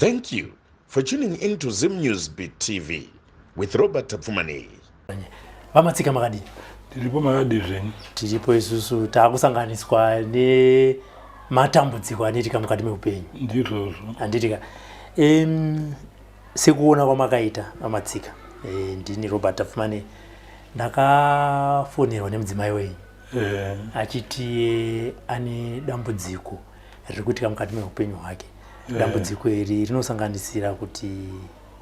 Thank you for tuning in to Zim News Beat TV with Robert Tapfumani. Vamatsika makadi. Tiripo makadi zveni. Tiripo isusu takusanganiswa ne matambudziko anoitika mukati meupenyu. Ndizvozvo. Anditika. Sekuona kwamakaita Vamatsika. Ndini Robert Tapfumani. Ndakafonerwa nemudzimai wenyu. Achiti ane dambudziko riri kuitika mukati meupenyu hwake. Dambudziko iri rinosanganisira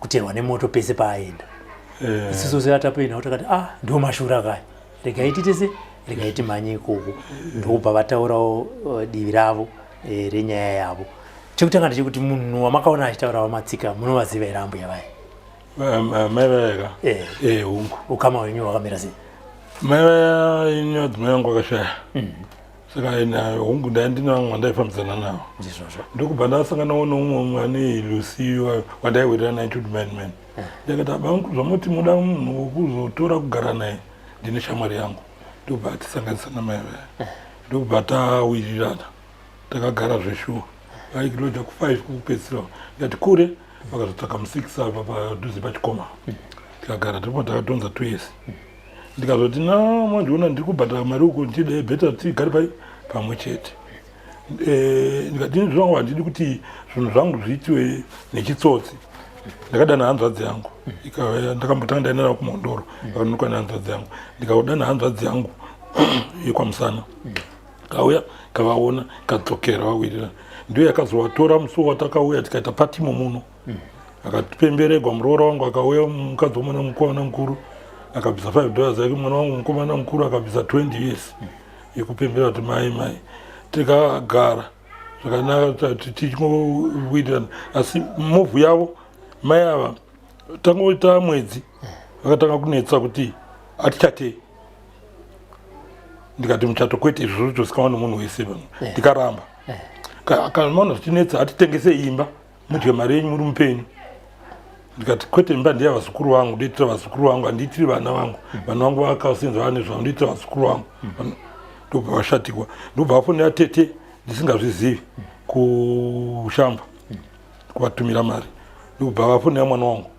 kuterwa nemoto pese paaenda. Isusu sevatapeina kutakati ndo mashura kaya. Regaiti tese, regaiti manye ikoko. Ndokubva vataurawo divi ravo renyaya yavo. Chekutanga ndechekuti munhu wamakaona achitaura Vamatsika munovaziva here ambuya vaya? Mai vaya hungu. Ukama hwenyu hwakamira sei? Mai vaya ino dzimai vangu vakashaya. Saka ina hungu ndandina vamwe vandaifambidzana navo. Ndizvozvo. Ndokubva ndasanganawo nomumwe ane Lucy wandaiwirira naye Childman Man. Ndakati abangu zvamoti muda munhu wokuzotora kugara naye ndine shamwari yangu. Ndokubva tisanganisana mai vaya. Ndokubva tawirirana. Takagara zveshuwa. Vaikiloja ku5 kupedzisira. Ndikati kure vakazotsvaka mu6 apa padhuze pachikoma. Tikagara ndipo takatonza 2 years. Ndikazoti mandiona ndiri kubhadhara mari uko ndide beta tigare pamwe chete. Ndikati zvangu handidi kuti zvinhu zvangu zviitwe nechitsotsi. Ndakadana hanzvadzi yangu. Ndakambotanga ndaenda kumondoro vakanuka nehanzvadzi yangu. Ndikaudana hanzvadzi yangu yekwamusana. Kauya kavaona kadzokera vawirira. Ndiyo yakazovatora musuwo watakauya tikaita patimo muno. Akatipemberegwa muroora wangu akauya mukadzi womwana mukomana mukuru. Akabvisa $5 yake mwana wangu mukomana mukuru akabvisa 20 years yekupembera kuti mai tikagara zvakanaka tichingowirana. Asi movhu yavo mai ava tangoita mwedzi vakatanga kunetsa kuti atichatei. Ndikati muchato kwete izvozvo tozikanwa nomunhu wese pano. Ndikaramba. Kana maona zvitinetsa atitengese imba mudye mari yenyu muri mupenyu. Ndikati kwete imba ndiya vazukuru vangu, ndoitira vazukuru vangu, handitiri vana vangu. Vana vangu vakasenza vane zvavo, ndoitira vazukuru vangu. Ndobva vashatikwa. Ndobva vafonera tete ndisingazvizivi kushamba kuvatumira mari. Ndobva vafonera mwana wangu.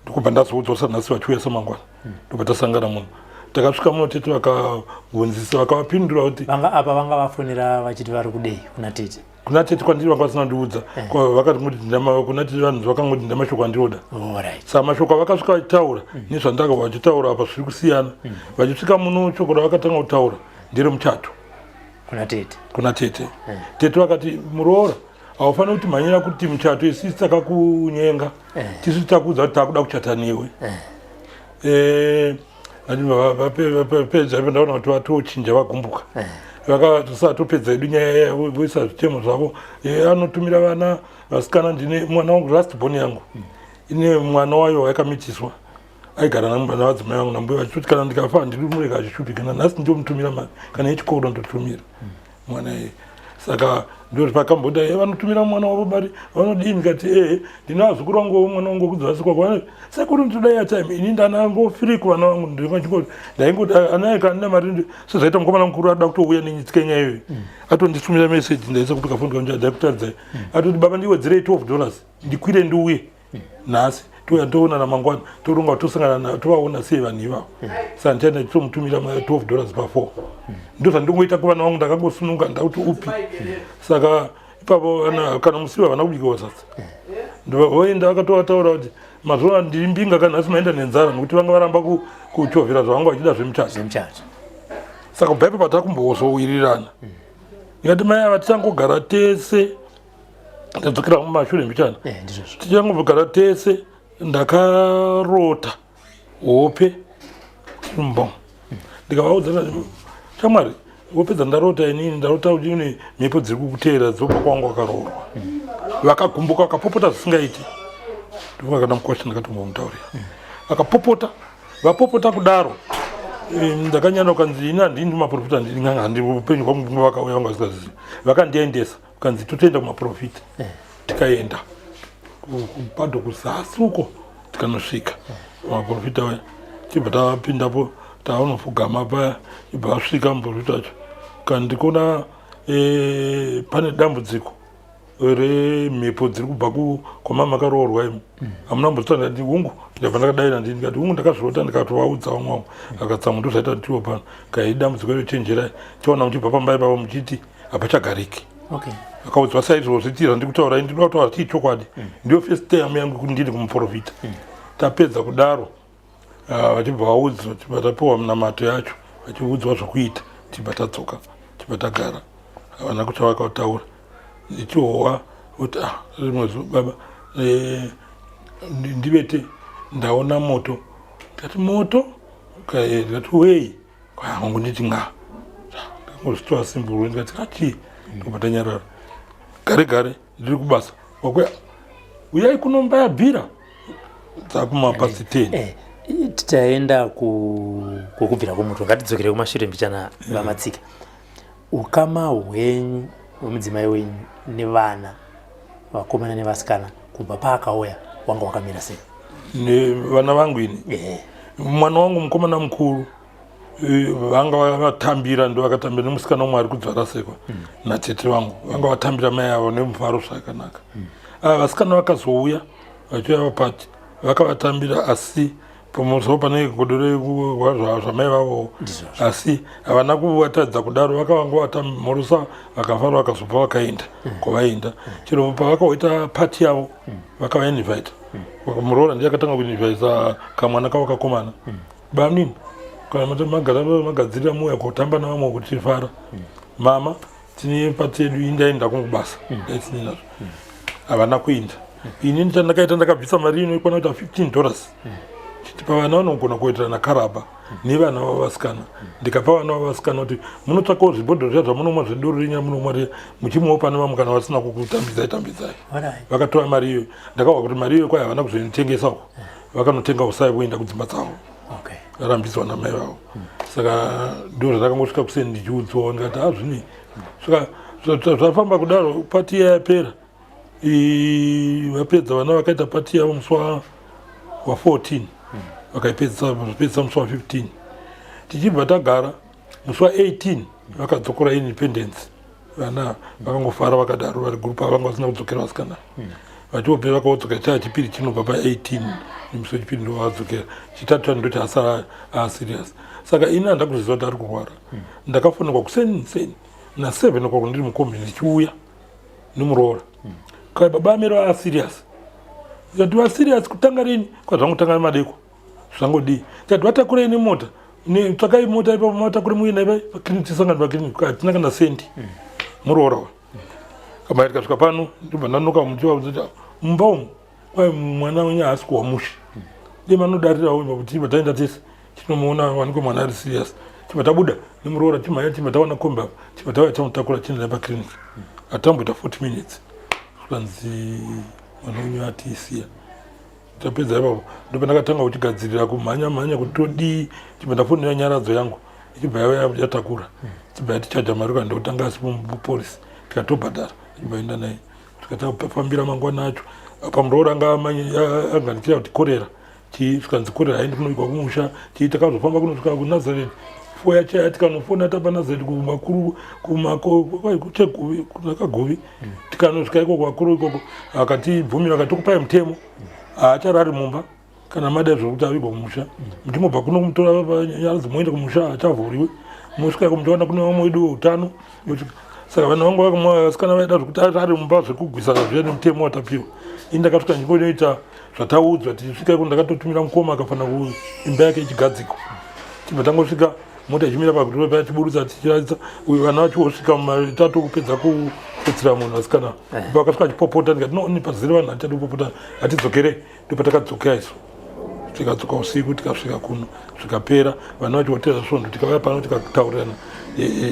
Ndokubva ndazoudzwa nhasi vachiuya samangwana. Ndobva tasangana muno. Takasvika muno tete vakabvunzisa vakavapindura kuti apa vanga vafonera vachiti vari kudei kuna tete. Kuna tete kwandiri vanga vasina ndiudza. Vakati ngoti kuna tete vanhu vakangoti ndamashoko andinoda. Saka mashoko vakasvika vachitaura nezvandanga vachitaura apa zviri kusiyana. Vachisvika muno shoko ravakatanga kutaura ndere muchato. Kuna tete. Tete vakati muroora haufaniri kuti mhanyira kuti muchato isisi takakunyenga. Tisu takuudza kuti takuda kuchata newe. Vapedza ndaona kuti vatochinja vagumbuka. Vakatopedza edu nyaya voisa zvitemo zvavo. Anotumira vana vasikana. Ndine mwana wangu last born yangu ine mwana wayo yakamitiswa aigara navadzimai vangu nambuya vachiti kana ndikafa ndiri mureka achishupikana. Nhasi ndomutumira mari kana yechikoro ndotumira mwana iye. Saka ndoti pakamboti vanotumira mwana wavo mari vanodii. Ndikati ndine vazukuru vangu mwana wangu kudzivasika kwa sekuru ndodai atime ini ndanangofiri kuvana vangu ndingachingoti ndaingoti ana eka andina mari sezvaita mukomana mukuru ada kutouya nenyitsika nyaya iyoyo atonditumira message ndaisa kuti kafoni kangu kutadzai atoti baba ndiwedzerei $12 ndikwire ndiuye nhasi touya toonana mangwana toronga tosangana tovaona sei vanhu ivavo. Saka ndichaenda nditomutumira $12 pa4. Ndozvandingoita kuvana vangu ndakangosununga ndauti upi. Saka ipapo kana musiva vana kubyiwa sasa. Voenda vakatoataura kuti mazuva ndiri mbinga kana nhasi maenda nenzara nokuti vanga varamba kuchovhera zvavangu vachida zvemuchato. Saka kubva ipapo takumbozowirirana. Ndikati mai ava tichangogara tese ndadzokera mumashure mbichana. Tichangogara tese ndakarota hope mbom. Ndikavaudza shamwari wopedza ndarota inini ndarota kuti une mhepo dziri kukuteera dzobva kwangu akaroorwa. Vakagumbuka vakapopota zvisingaiti. Ndokakana mukwasha ndakatombomuutaurira. Vakapopota vapopota kudaro. Ndakanyanya ukanzi ina handini maprofita ndinganga handiri upenyu kwangu vakauya vanga vasingazivi. Vakandiendesa ukanzi totoenda kumaprofita. Tikaenda kupadho kuzasi uko tikanosvika maprofita waya. Tibva tapindapo taanofugama paya ibva asvika muprofita wacho. Kandi ndikuona pane dambudziko ore mhepo dziri kubva kwamama akaroorwa imo hamuna mbozotanda kuti hungu ndabva ndakadai ndikati hungu ndakazvirota ndikatovaudza vamwavo akatsamwa ndozvaita kuti tiwo pano kai dambudziko rochenjerai tiona muchibva pambai pavo muchiti hapachagariki akaudzwa saizvozvi tira ndiri kutaura ndinoda kutaura tii chokwadi ndiyo first time yangu kuti ndiri kumuprofita tapedza kudaro vachibva vaudzwa tibva tapiwa munamato yacho vachiudzwa zvokuita tibva tadzoka tibva tagara havana kuti vakataura ndichihowa kuti rimwe zuva baba ndivete ndaona moto ndikati moto ndikati wei kwangu nditi nga ndakangozvitova simburu ndikati achii ndobva tanyarara gare ndiri kubasa wakwe uyai kunombayabhira dzakumapasi 10 titaenda kukubvira kwomoto ngatidzokere kumashure mbichana vamatsika ukama hwenyu hwemudzimai wenyu nevana vakomana nevasikana kubva paakauya wanga wakamira sei nevana vangu ini mwana wangu mukomana mukuru vanga vatambira ndo vakatambira nemusikana umwe ari kudzvara sekwa natete vangu vanga vatambira mai avo nemufaro zvakanaka vasikana vakazouya vachiuya vapati vakavatambira asi pamusoro pane godore zvamai vavo asi havana kuvatadza kudaro vakavangowata mhorosa vakafara vakazobva vakaenda kwavaenda chero pavakaita pati yavo vakavainvita muroora ndiye akatanga kuinvita kamwana kavo kakomana banini kana magadzirira muya kutamba navamwe kuti tifara mama tine pati yedu indaenda kungubasa daitinenazvo havana kuinda ini chandakaita ndakabvisa mari inoikwana kuita $15 chitipa vana vanogona kuitirana karaba nevana vavasikana ndikapa vana vavasikana kuti munotsvakawo zvibhodhoro zva zvamunomwa zvedoro rinya munomwa muchimwawo pane vamwe kana vasina kukutambidzai vakatora mari iyoyo ndakauwa kuti mari iyoyo kwai havana kuzoitengesawo vakanotenga usai voenda kudzimba dzavo varambiswa namai vavo saka ndo zvandakangosvika kuseni ndichiudzwawo ndikati hazvini saka zvafamba kudaro pati iya yapera vapedza vana vakaita pati yavo musi wa14 vakaipedzisa musi wa15 tichibva tagara musi wa18 vakadzokera independence vana vakangofara vakadaro vari gurupu avanga vasina kudzokera vasikana vachiopera vakaodzokera chaa chipiri chinobva pa18 nemusi wechipiri ndo vakadzokera chitatu ndoti asara aserious saka ini handakuziva kuti ari kurwara ndakafonekwa kuseni na7 kwako ndiri mukombi ndichiuya nemuroora kai baba amero aserious ndati vaserious kutanga rini kwazvangotanga madeko zvangodi ndati vatakurei nemota tsvakai mota ipapo matakure muina ipai pakliniki tisangani pakliniki hatina kana sendi muroora kama tikasvika pano ndobva ndanonoka muchiva mumba umu kwai mwana wenye haasi kuwamusha demanodarirawo kuti tibva taenda tese tinomuona wanikwe mwana ari serious tibva tabuda nemuroora timhanya tibva taona kombi apa tibva tauya tamutakura tienda pakliniki hatamboita 40 minutes kwanzi mwana wenyu atiisiya tapedza ipapo ndopa ndakatanga kuchigadzirira kumhanya kuti todii chibva ndafonera nyaradzo yangu ichibva yatakura chibva yatichaja mari kana ndokutanga asi mupolisi tikatobhadhara chibvaenda naye tikatafambira mangwana acho pamuroora angandikira kuti korera chikanzi korera haindi kunoikwa kumusha takazofamba kunosvika kunazareti foya chaya tikanofona tapanazareti kumakuru kunakagovi tikanosvika ikoko vakuru ikoko akatibvumira akati tokupai mutemo haacharari mumba kana mada zvokuti avigwa kumusha muchimobva kuno kumutora panyara dzimoenda kumusha haachavhuriwe mosvika iko muchaona kune vamwe wedu veutano saka vanhu vangu vasikana vaida zvokuti ari mumba zvekugwisana zviya nemutemo watapiwa ini ndakasvika nzvimbo inoita zvataudzwa tichisvika iko ndakatotumira mukoma akafanira kuimba yake ichigadzikwa tibva tangosvika mota ichimira pagutiro paya tiburutsa tichiratisa uyu vana vachingosvika mumatatu kupedza kupedzera munhu asikana ipa akasvika achipopota ndikati no ni pazere vanhu hatichadi kupopota hatidzokerei ndopa takadzokera isu tikadzoka usiku tikasvika kuno zvikapera vana vachiotera svondo tikauya pano tikataurirana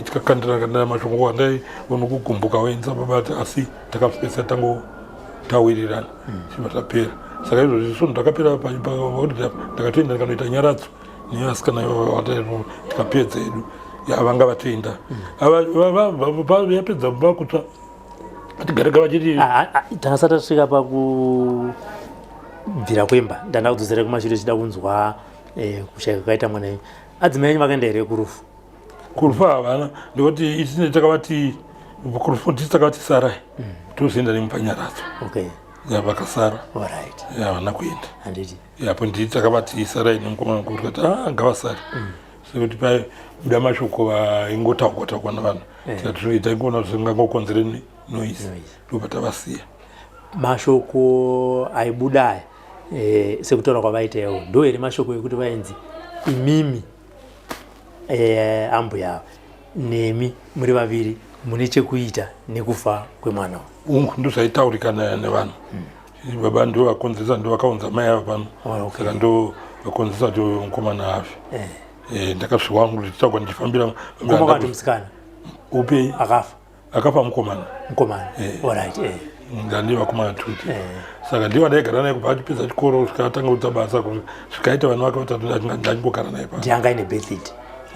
tikakandirana mashongo andai ono kugumbuka wenza babati asi takapesa tangotawirirana chibva tapera saka izvozvi svondo takapera pahodhi apa ndakatoenda ndikanoita nyaradzo nevasikana tikapedza edu vanga vatoenda yapedza mba kutsva atigarega vachiti takasati tasvika pakubvira kwemba ndanda kudzosera kumashure chida kunzwa kushayika kaita mwana adzimai enyu vakaenda here kurufu havana ndikuti isine takavati kurufundisa kati sarai tozoenda nemupanyaradzo vakasara havana kuenda yapo ndii takavati sarai nemukomana kuti kati ngavasari sekuti paibuda mashoko vaingotaurwa navanhu tikati taingoona kuti zvingangokonzere noise ndopatavasiya mashoko aibuda sekutaura kwavaitaiwo ndo here mashoko ekuti vainzi imimi ambuya nemi muri vaviri mune chekuita nekufa kwemwana ungu ndo zvaitaurikana nevanhu baba ndo vakonzesa ndo vakaunza mai ava pano saka ndo vakonzesa kuti mukomana afe ndakasviwa kuti tichagwa ndichifambira mukomana musikana upei akafa mukomana ndandi vakomana tuti saka ndiva ndaigara naye kubva achipedza chikoro zvikatanga kuita basa zvikaita vanhu vake vatatu ndangogara naye pano ndiangaine birthday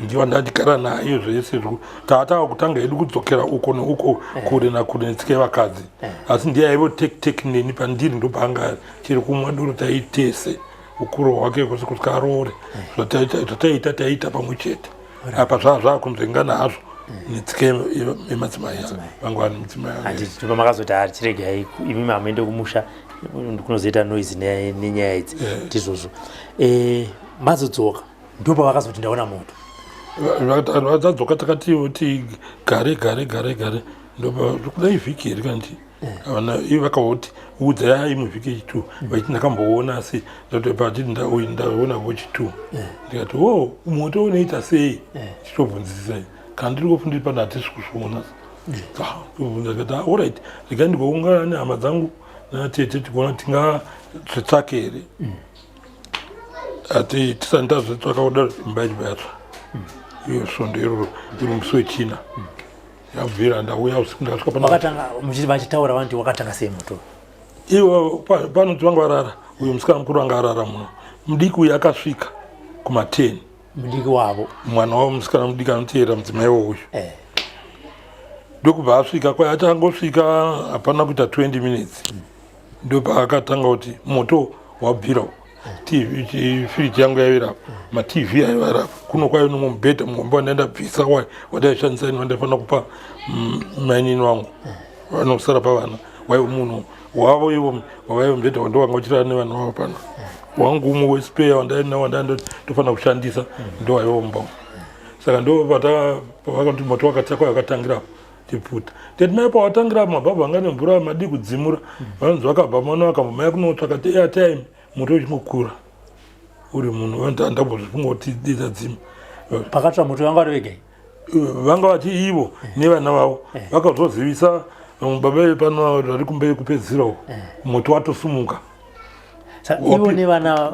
ndiva ndandigara naye zvese taatava kutanga edu kudzokera uko neuko kure nakure netsika yevakadzi asi ndiyaivo tek neni pandiri ndopanga chiri kumwa duro taitese ukuru hwake kusika aroore zvataiita pamwe chete apa zvaakunzvengana hazvo netsika yemadzimai vangu vari mudzimai anditipa makazoti ari chiregai imi mamuende kumusha kunozoita noise nenyaya idzi tizvozvo mazodzoka ndopa vakazoti ndaona moto vadzadzoka takati gare ndopa kudai vhiki here kanti ivo vakavoti udzai muvhiki yechi2 vachiti ndakamboona asi pati ndaona vochi2 ndikati moto unoita sei chitobvunzisisai kana ndiri kufundiri pano hatisi kuzviona ndikati allright regai ndigoungana nehama dzangu natete tikuona tingazvitsvake here ati tisani tazvitsvaka kudaro imbayachibayatsva iyo svondo iroro iri musi wechina yabvira ndauya usiku ndakasvika panakatanga muchiti vachitaura vanti wakatanga sei moto iwo panoti vanga varara uyo musikana mukuru vanga arara muno mudiki uyu akasvika kuma10 mudiki wavo mwana wavo musikana mudiki anoteera mudzimai wouyu ndokubva asvika kwai atangosvika hapana kuita 20 minutes ndopaakatanga kuti moto wabvira firiji yangu yairapo matv aivarapo kuno kwaiva nomwe mubhedha mumba wandaenda bvisa wadaishandisa ini wandaifana kupa mainini wangu vanosara pavana waivo munhu wavo ivo wavaivo mubhedha wando wanga uchirara nevanhu vavo pano wangu umwe wespare wandaindofanira kushandisa ndo waivo mumba saka ndo pavakati moto wakati kwai wakatangirapo tiputa teti mai pawatangirapo mabhabha anga nemvura madi kudzimura vanonzi vakabva mano vakambomai kunotsvaka ti airtime moto uchimukura uri munhu ndambozvifunga kuti dizadzima pakatsva moto vanga vari vegai vanga vati ivo nevana vavo vakazozivisa baba pano vari kumberi kupedzisira uko moto watosumuka ivo nevana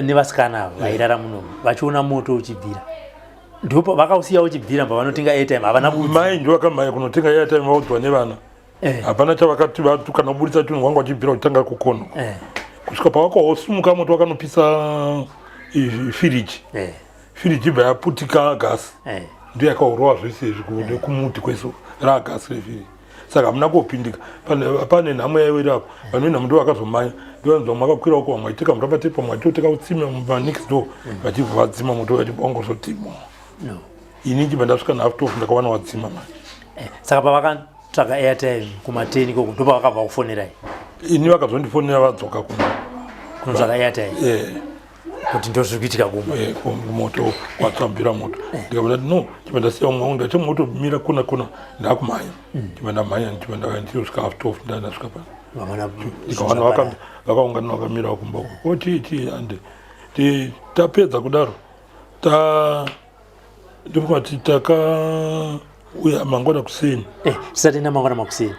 nevasikana vairara muno vachiona moto uchibvira ndipo vakausiya uchibvira mba vanotenga airtime havana budzi mai ndio vakamhanya kunotenga airtime vaudzwa nevana hapana chavakati vatu kana kubudisa tunhu wanga wachibvira kutanga kukono kusvika pawakawosumuka moto wakanopisa firiji firiji bva yaputika gasi ndio yakaurova zvese izvi kumuti kweso ragasi refiriji saka hamuna kupindika pane nhamo yaiwirapo vanhu venhamo ndo vakazomanya ndovanzwa makakwira uko vamwe vaiteka murapatepa vamwe vaitoteka utsime manext door vachibva vadzima moto vachibongozotimwa ini chibva ndasvika naaftof ndakawana wadzima manje saka pavakatsvaga airtime kuma10 ikoko ndo pavakabva kufonerai ini vakazondifonera vadzoka kunotsvaga airtime kuti ndo zviri kuitika kumoto watsvambira moto ndikavati no chibva ndasiya umwe wangu ndacha moto mira kuna ndakumhanya chibva ndamhanya chibva ndakandisvika aftof ndandasvika pano ndikawana vakaungana vakamirawo kumba uko oti ande tapedza kudaro ndikati takauya mangwana kuseni tisati enda mangwana makuseni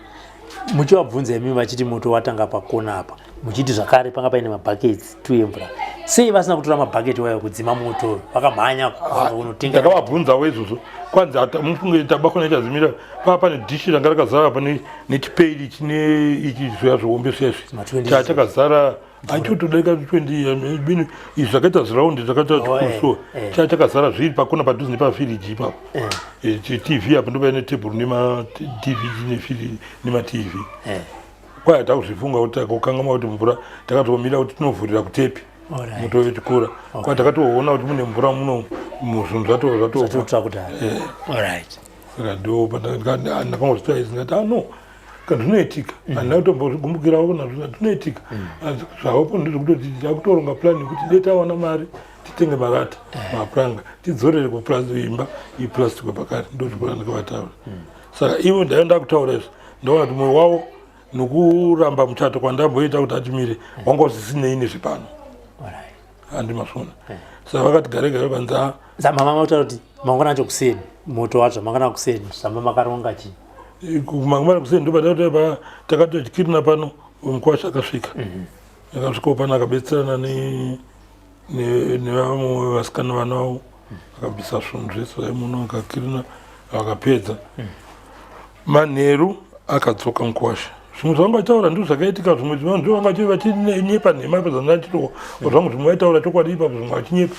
muchivabvunza imi vachiti moto watanga pakona apa muchiti zvakare panga paine mabhaketi 2 emvura sei vasina kutora mabhaketi waya kudzima moto vakamhanya kunotenga ndakavabvunzawo izvozvo kwanzi mufunge tabako naichazimira paa pane dhishi ranga rakazara pane nechipeidi chine ichi zviya zvoombe zviya chachakazara achotodarika 20 bini izvi zvakaita ziraundi zvakaita kuso chachakazara zviri pakona padhuze nepafiriji ipapo tv apo ndopaine tebhuru nematv nematv kwai hatakuzvifunga kuti takukangama kuti mvura takatomira kuti tinovhurira kutepi moto wechikura kwai takatoona kuti mune mvura muno muzvinhu zvatotsva kudhara saka ndo ndakangozitoa izvi ngati no kana zvinoitika handina kutombozvigumbukirawo nazvo zvinoitika zvavapo ndezvekutoti takutoronga plani yekuti dei tawana mari titenge marata mapuranga tidzorere kuimba iplastic pakati ndozvikona ndakavataura saka ivo ndaenda kutaura izvi ndaona kuti mwoyo wavo nokuramba muchato kwandamboita kuti atimire wanga usisinei nezvepano handimazvona saka vakati gare panza mama mataura kuti mangwana acho kuseni moto wacho mangwana kuseni zvamba makaronga chii mangwana kuseni ndopatatoa takatotyirina pano mukwasha akasvika akasvikawo pano akabetserana nevamwe vasikana vanavo akabvisa svunhu zvese vaimuno akakirina akapedza manheru akadzoka mukwasha zvimwe zvavangataura ndizvo zvakaitika zvimwe vanhu vanga vachinyepa nhema pezandachitoo zvangu zvimwe vaitaura chokwadi ipapo zvimwe vachinyepa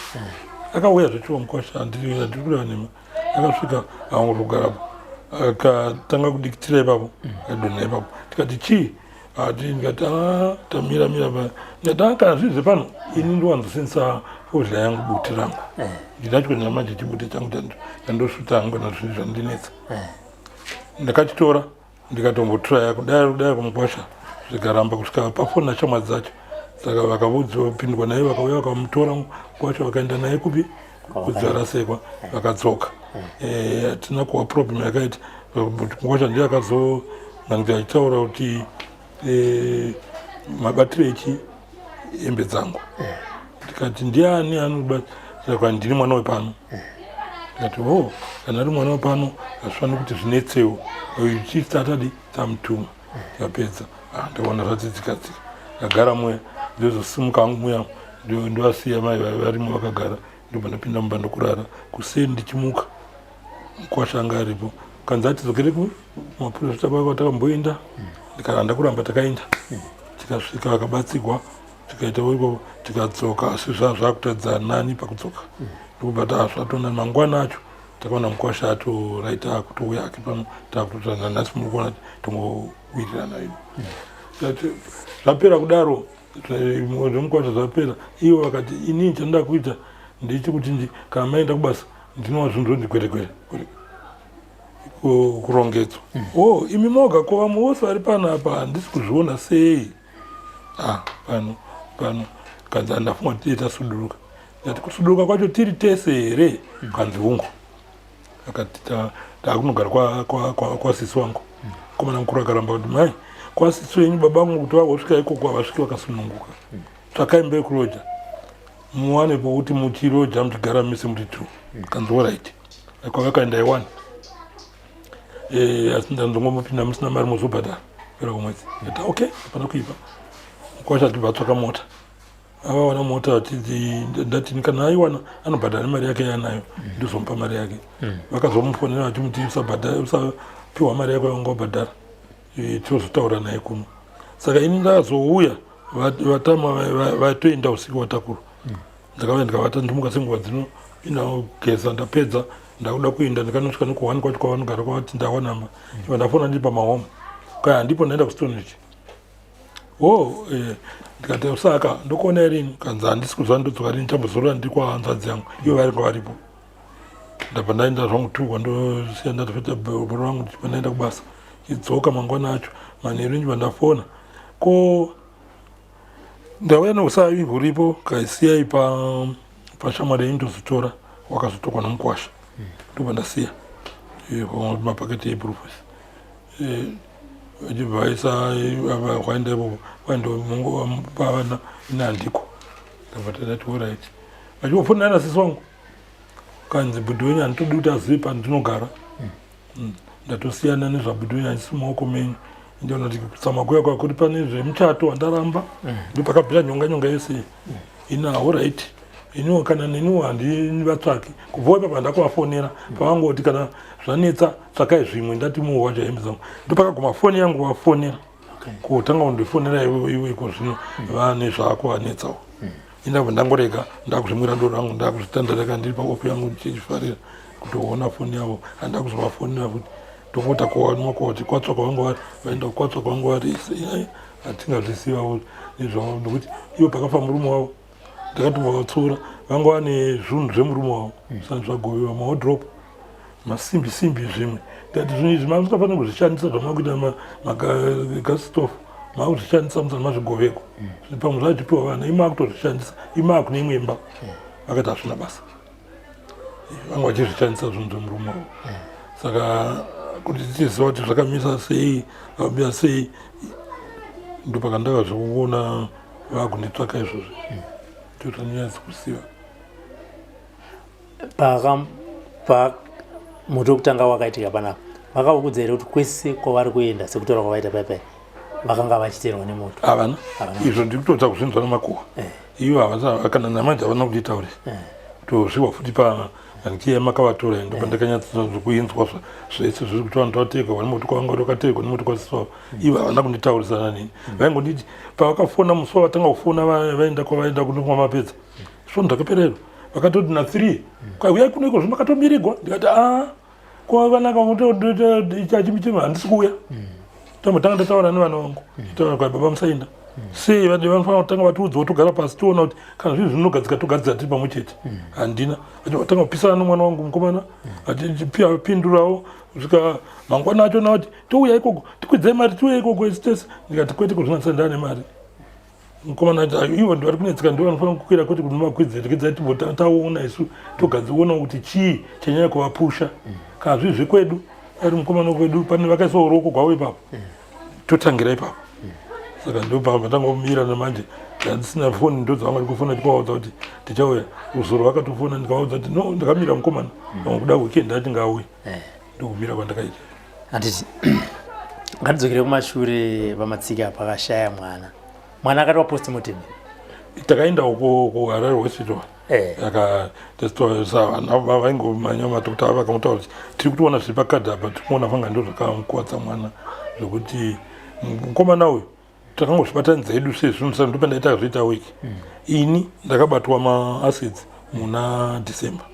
akauya zvechiwa mukwasha handiri kureva nhema akasvika avangotogarapo akatanga kudikitira ipapo akadonha ipapo tikati chii ndikati tamira ndikati kana zvizi pano ini ndowanzosenzesa fodya yangu buti rangu ndinatyo namanje chibuti changu chandosvuta hangu nazvinhu zvandinetsa ndakachitora ndikatombotraya kudai kumukwasha zvikaramba kusvika pafona shamwa dzacho saka vakavopindwa naye vakauya vakamutora mukwasha vakaenda naye kupi kudzarasekwa vakadzoka hatina kuva problem yakaita mukwasha ndiye akazonangira achitaura kuti mabatiro echi hembe dzangu ndikati ndiani anobata ndiri mwana wepano ndikati kana ari mwana wepano azvifanira kuti zvinetsewo chisatadi tamutuma tikapedza ndaona zvadzidzikadzika ndagara mweya ndozosimuka hangu mweya ndovasiya mai varimo vakagara ndobva ndapinda mumba ndokurara kuseni ndichimuka mukwasha anga aripo kanzi atidzokere kumapurofita pako takamboenda ndikaranda kuramba takaenda tikasvika vakabatsigwa tikaita iko tikadzoka asi zvakutadza nani pakudzoka ndokubva zvatona mangwana acho takaona mukwasha atoraita kutouya ake pano takutotana nhasi murikuona tongowirirana ino zvapera kudaro zvemukwasha zvapera ivo vakati inini chandoda kuita ndechekuti kana maenda kubasa ndinowa zvinhu zvondikwerekwere kurongedzwa imi moga ko vamwe vose vari pano apa handisi kuzviona sei pano kanzi andafunga kuti dei tasuduruka ndati kusuduruka kwacho tiri tese here kanzi hungu akati takunogara kwasisi wangu komana mukuru akaramba kuti mai kwasisi wenyu babangu kuti vagosvika ikoko havasviki vakasununguka tsvakai mbe kuroja muwane pokuti muchiroja muchigara mise muri two kanzi oraiti kwavakaenda iwani asi ndanzongomupinda musina mari muzobhadhara pera kumwedzi ati okay hapana kuipa mukwasha tibvatsvaka mota avawana mota ndati kana aiwana anobhadhara mari yake yanayo ndizomupa mari yake vakazomufonera vachimuti usapiwa mari yako yanga wabhadhara tozotaura naye kuno saka ini ndakazouya vatama vatoenda usiku watakuru ndakauya ndikavata ndimuka senguva dzino inageza ndapedza ndakuda kuenda ndikanosvika nekuhani kwacho kwavanogara kwavati ndawanamba iva ndafona ndiri pamahome kaya handipo ndaenda kustonich ndikati saka ndokuona irini kanzi handisi kuzva ndodzoka rini chambozorora ndiri kwahanzvadzi yangu ivo varinga varipo ndabva ndaenda zvangu tu kwandosiya ndatopeta bhoro rangu ndichibva ndaenda kubasa chidzoka mangwana acho manheru ndibva ndafona ko ndauya neusavi huripo kaisiyai pashamwari indozotora wakazotokwa nomukwasha ndobva ndasiya mapaketi ebrufus vachibva vaisa vaenda ipopo vaindopavana ina handiko ndabva tadati orit vachivofonera nasisi wangu kanzi budhi wenyu handitodi kuti azive pandinogara ndatosiyana nezvabudhi wenyu handisi mumaoko menyu ndiona kuti tsamakuya kwakuri pane zvemuchato wandaramba ndopakabvira nyonga yese ina orit iniwo kana neniwo handini vatsvaki kubva ipapo handakuvafonera pavangoti kana zvanetsa tsvakai zvimwe ndati muhwaja hembe dzangu ndopakaguma foni yangu vafonera kutanga kundifonera iwe iko zvino vane zvako vanetsawo indabva ndangorega ndakuzvimwira ndoro rangu ndakuzvitandareka ndiri paopi yangu ndichifarira kutoona foni yavo handida kuzovafonera kuti tongota kowanwako kuti kwatsvaka vangu vari vaenda kwatsvaka vangu vari hatingazvisivavo nezvavo nokuti ivo pakafa murume wavo ndakatobva vatsura vanga vane zvinhu zvemurume wavo sani zvagoviwa mahodhropu masimbi zvimwe ngati zvinhu izvi mamusingafanira kuzvishandisa zvamakuita magasitofu maakuzvishandisa musana mazvigoveko pamwe zvachipiwa vana imaakutozvishandisa imaakune imwe imba vakati hazvina basa vanga vachizvishandisa zvinhu zvemurume wavo saka kuti tichiziva kuti zvakamisa sei zvamira sei ndopakandaka zvekuona vakunditsvaka izvozvo totanyatsa kuziva muti wekutanga wakaitika panapa vakaukudza here kuti kwese kwavari kuenda sekutora kwavaita paipai vakanga vachiterwa nemoto havana izvo ndiri kutodza kuzvinzwa namakuhwa ivo kana namanje havana kutitauri tozviwa futi panikiya makavatora ndopandakanyatsa zvekuinzwa zvese zviri kuti vanhu vatekwa vane moto kwavanga vakatekwa nemoto kwasiswavo ivo havana kunditaurisana nini vaingonditi pavakafona musi wavatanga kufona vaenda kwavaenda kundomwa mapedza svonhu ndakaperero vakatoti na3 kwauyai kunoiko zvimakatomiriigwa ndikati kwavanaka chachimichima handisi kuuya tambotanga ndataura nevana vangu taura kwa baba musainda sei vanofanira kutanga vatiudzawo togara pasi tiona kuti kana zvinhu zvinogadzika togadzira tiri pamwe chete handina vatanga kupisana nomwana wangu mukomana vachipindurawo svika mangwana acho navati touya ikoko tikwidzai mari tiuya ikoko esi tese ndikati kwete kuzvinatsa ndane mari mukomana ati ivo ndivari kunetsika ndo vanofanira kukwira kwete kuti makwidze tikidzai timbotaona isu togadziona kuti chii chanyanya kuvapusha kana zvii zvekwedu ari mukomana wekwedu pane vakaisawo ruoko gwavo ipapo totangira ipapo saka ndopatangomira namanje handisina foni ndo dzavanga ndikufona tikavaudza kuti tichauya uzoro vakatofona ndikavaudza kuti no ndakamira mukomana vamwe kuda weekend ati ngaauye ndokumira kwandakaita handiti ngatidzokere kumashure pamatsika pakashaya mwana akati wapostmortem takaenda uko kuharare hospital akatestovana vaingomanya madokta ava vakamutaura kuti tiri kutoona zviri pakadhi apa tiri kuona fanga ndo zvakamukuvadza mwana zvokuti mukomana uyu takangozvibatanidza edu sezvinhu ndopandaita zviita wiki ini ndakabatwa maacids muna December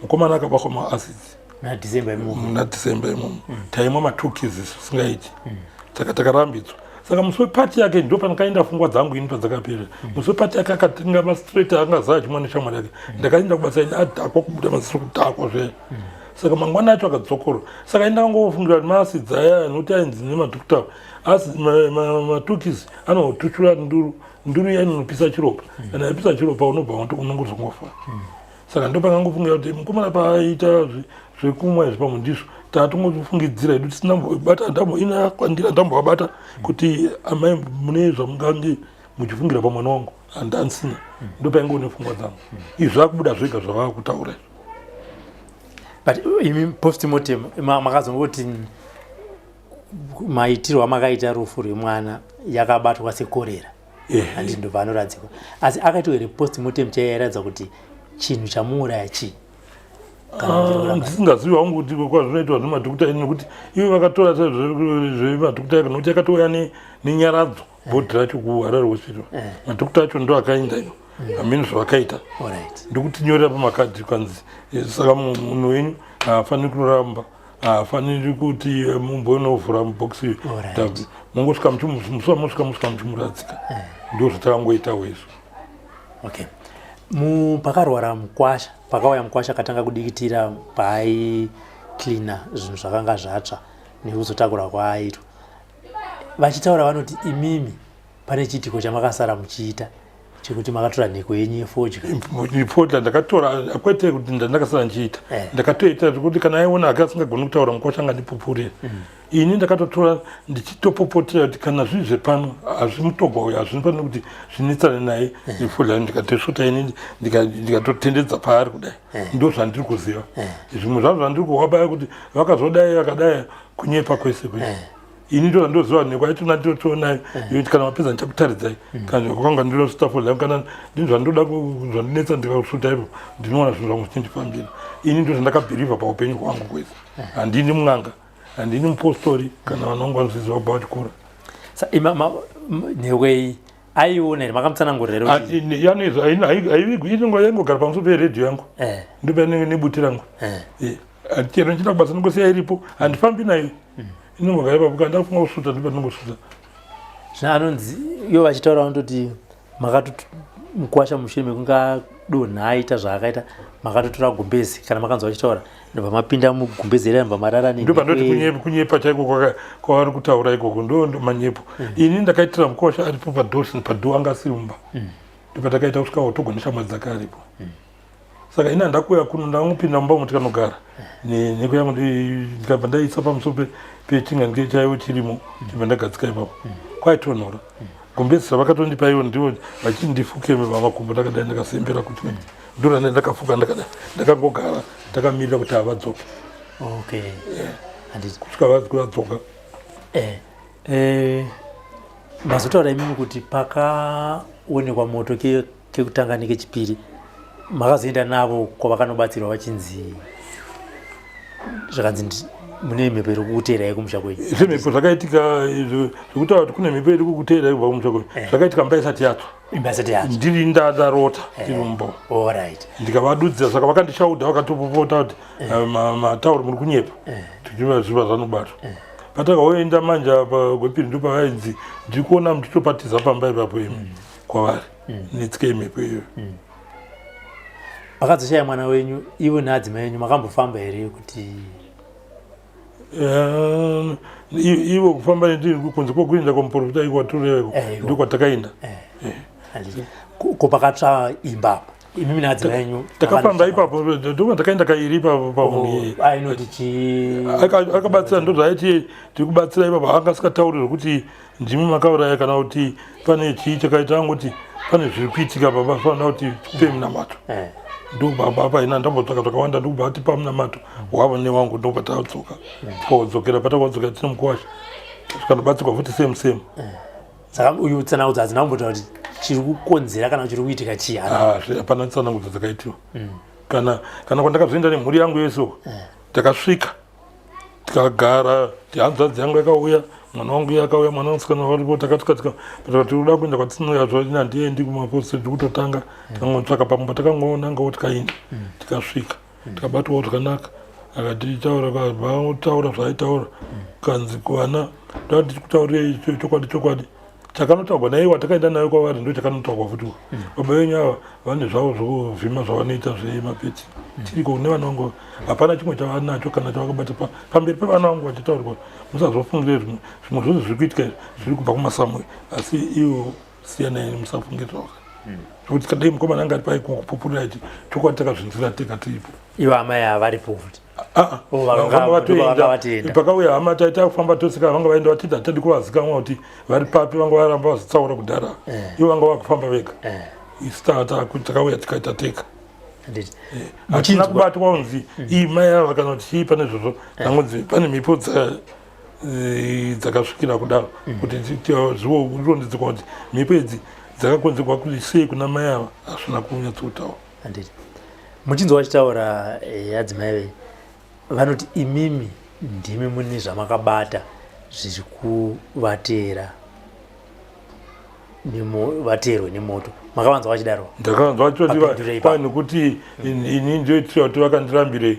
mukomana akabatwa maacids muna December imomo taimwa matukisi zvisingaiti saka takarambidzwa saka musi wepati yake ndo pandakaenda pfungwa dzangu ini padzakapera musi wepati yake akatenga mastraight angazaa chimwana neshamwari yake ndakaenda kubasa ini adhakwa kubuda masiri kutakwa zve saka mangwana acho akadzokora saka indangofungira kuti maacids aya anoti ainzi nemadokta asi matukisi anotuchura nduru iya inopisa chiropa kana yapisa chiropa unobva unongozongofa saka ndopangangofungira kuti mukomana paaita zvekumwa izvi pamwe ndizvo tatongofungidzira edu tisina mbobata ndamboina kwandira ndambovabata kuti amai mune zvamungange muchifungira pamwana wangu handansina ndopaingoone pfungwa dzangu izvi zvakubuda zvega zvavava kutaura but imi postmortem makazongoti maitirwo amakaita rufu rwemwana yakabatwa sekorera handi ndo panoradzikwa asi akaitwa here postmortem chairatidza kuti chinhu chamuuraya chii ndisingazivi wangu kuti kwazvinoitwa nemadhokota nekuti ivo vakatora zvemadhokota nokuti yakatouya nenyaradzo bhodhi racho kuharare hospital madhokota acho ndo akaenda iyo hamene zvavakaita ndokutinyorera pamakadhi kanzi saka munhu wenyu haafaniri kuramba haafaniri kuti mumbonovhura mubhokisi mongosvika musi wamosvika musvika muchimuradzika ndo zvatakangoitawo izvo okay pakarwara mukwasha pakauya mukwasha akatanga kudikitira paaiclina zvinhu zvakanga zvatsva nekuzotakura kwaaitwa vachitaura vanoti imimi pane chiitiko chamakasara muchiita chekuti makatora nheko yenyu yefodya ndakatora akwete kuti ndandakasara nchiita ndakatoita zvekuti kana aiona akasingagoni kutaura mukwasha ngandipupurire ini ndakatotora ndichitopopotera kuti kana zvii zvepano hazvimutogwa uyo hazvinofanira kuti zvinetsane naye ifodya ndikatesvota ini ndikatotendedza paari kudai ndo zvandiri kuziva zvimwe zvazvo zvandiri kuwabaya kuti vakazodai vakadai kunyepa kwese kwese ini ndo ndoziva nheko aitona ndinotonayo yokuti kana mapedza ndichakutaridzai kana kwanga ndinositafodya kana ndini zvandoda zvandinetsa ndikasvuta ipo ndinoona zvinhu zvangu zvichindifambira ini ndo zvandakabhirivha paupenyu hwangu kwese handini mun'anga handini mupostori kana vanongo vanoziziva kubva vachikura nheko iyi aiona here makamutsanangurira haivigwi inonga yaingogara pamusoro peredhiyo yangu ndopainenge nebuti rangu chero ndichida kubasa nongosiya iripo handifambi nayo inongogara ipapo kana ndafunga kusvuta ndipanongosuta zvino anonzi ivo vachitaura vanototi mukwasha mushure mekunga donha aita zvaakaita makatotora gumbezi kana makanzwa achitaura ndobva mapinda mugumbezi ramba marara ndo pandoti kunyepa chaiko kwavari kutaura ikoko ndo manyepo ini ndakaitira mukosha aripo padho anga asirumba ndopatakaita kusvika otogo neshamwari dzake aripo saka ina ndakuya kuno ndangopinda mumba motikanogara nekuyangu ndikabva ndaisa pamusoro pechingange chaiwo chirimo chibva ndagadzika ipapo kwaitonhora gumbezi ravakatondipa iwo ndivo vachindifuke vamakumbo ndakadai ndakasembera kuti ndorane ndakafuka ndakangogara ndakamirira kuti havadzoke kusvika vadzoka mazotaura imimi kuti pakaonekwa moto kekutanga nekechipiri makazoenda navo kwavakanobatsirwa vachinzi zvakanzi mune mhepo iri kukuteerai kumusha kwenyu zvemhepo zvakaitika zvekutaura kuti kune mhepo iri kukuteerai kubva kumusha kwenyu zvakaitika mba isati yatsva ndiri ndarota ndiri mumba ndikavadudzira saka vakandishaudha vakatopopota kuti matauro muri kunyepa tichiva zviva zvanobatwa patakaoenda manja gwepiri ndo pavainzi ndiri kuona ndichitopatiza pamba ipapo imi kwavari netsika yemhepo iyoyo vakazoshaya mwana wenyu ivo neadzimai enyu makambofamba here kuti ivo kufamba kunze kwokuenda kwamuprofita ikwatoreko ndo kwatakaenda ko pakatsva imba imimi neadzimai enyu takafamba ipapo ndoma takaenda kairi pamunhu akabatsira ndo zvaiti tiri kubatsira ipapo anga asikataurirwe kuti ndimi makauraya kana kuti pane chii chakaita angoti pane zviri kuitika baba fanira kuti tikupe munamato ndo baba apa ina ndambotsvaka zvakawanda ndokubva ati pamunamato wavo newangu ndobva tadzoka tikaodzokera patakadzokera tine mukuwasha tikanobatsirwa futi same saka uyu tsanangudza hadzina kumbotaura kuti chiri kukonzera kana chiri kuitika chii hapana tsanangudza dzakaitiwa kana kwandakazoenda nemhuri yangu yeso takasvika tikagara hanzvadzi yangu yakauya mwana wangu yakauya mwana wamusikana varipo takasvika tikuda kuenda kwatinoya zvaini handiendi kumaposti tikutotanga tikangotsvaka pamumba takangonangawo tikaenda tikasvika tikabatwawo zvakanaka akatitaura zvaaitaura kanzi kuvana ndati tikutaurire chokwadi chakanotaurwa naye watakaenda nayo kwavari ndo chakanotaurwa futiwo baba venyu ava vane zvavo zvokuvhima zvavanoita zvemapeti tiriko kune vana vangu hapana chimwe chavanacho kana chavakabata pamberi pevana vangu vachitaurwa musazofungire zvimwe zvose zviri kuitika zviri kubva kumasamwe asi ivo siyanai musafungire zvaka zvokuti kadai mukomana anga ari paikupupurira ichi chokwadi takazvinzira tega tiripo ivo amai havaripo futi vanga vatoenda pakauya hama taita kufamba tosika vanga vaenda vatiti hatadi kuvazikamwa kuti vari papi vanga varamba vazitsaura kudhara ivo vanga vakufamba vega isu takauya tikaita teka hatina kubatwa kunzi imai ava kana kuti chii pane zvozvo nangonzi pane mhipo dzakasvikira kudaro kuti zvirondedzekwa kuti mhipo idzi dzakakonzerwa kuti sei kuna mai ava hazvina kunyatsotaura muchinzi wachitaura adzimai vei vanoti imimi ndimi mune zvamakabata zviri kuvateera vateerwe nemoto makavanza vachidaro ndakavanza vachitoti pane kuti ini ndoitira kuti vakandirambirei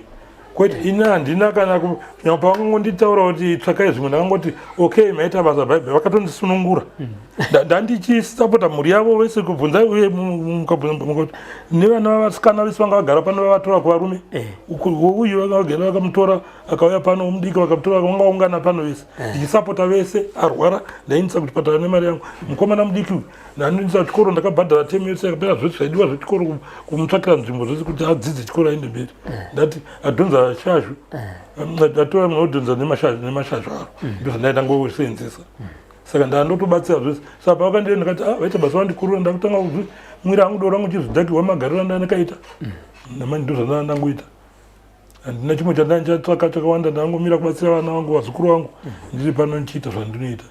kwete ini handina kana nyama pavangongonditaura kuti tsvakai zvimwe ndakangoti okay maita basa bhaibheri vakatondisunungura ndandichisapota mhuri yavo vese kubvunzai uye mukabvunza nevana vavasikana vese vanga vagara pano vavatora kuvarume uyu vakagara vakamutora akauya pano umudiki vakamutora vanga vaungana pano vese ndichisapota vese arwara ndaindisa kuchipatara nemari yangu mukomana mudiki uyu ndandindisa chikoro ndakabhadhara temu yose akapera zvese zvaidiwa zvechikoro kumutsvakira nzvimbo zvese kuti adzidze chikoro aende mberi ndati adhonza shazhu ndatora munodhonza nemashazhu aro ndozvandaita ngoseenzesa saka ndandotobatsira zvese saka pavakandienda ndakati vaita basa vandikurura ndakutanga kuzvi mwiri angu doro rangu chizvidhakirwa magariro andandakaita namani ndozvandandangoita handina chimwe chandanichatsvaka chakawanda ndangomira kubatsira vana vangu vazukuru vangu ndiri pano ndichiita zvandinoita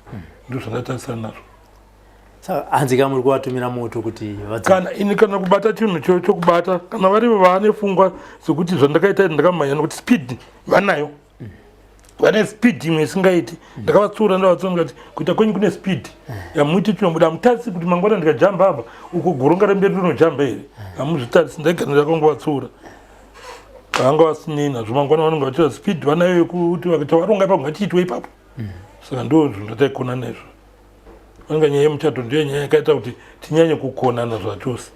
ndozvandatarisana nazvo saka hanzi kama muri kuvatumira moto kuti kana kubata chinhu chokubata kana varivo vaane pfungwa dzekuti zvandakaita ndakamhanya nokuti speed vanayo vane speed imwe isingaiti ndakavatsiura ndavatsiura ndikati kuita kwenyu kune speed yamuiti chinobuda hamutarisi kuti mangwana ndikajamba apa uko goronga remberi rinojamba here hamuzvitarisi ndaigara ndakangovatsiura vanga vasinei nazvo mangwana vanenge vachiita speed vanayo yekuti vakaita varonga ipapo ngatiitwe ipapo saka ndo zvinhu ndataikona naizvo vanga nyaya yemuchato ndiyo nyaya yakaita kuti tinyanye kukonana zvachose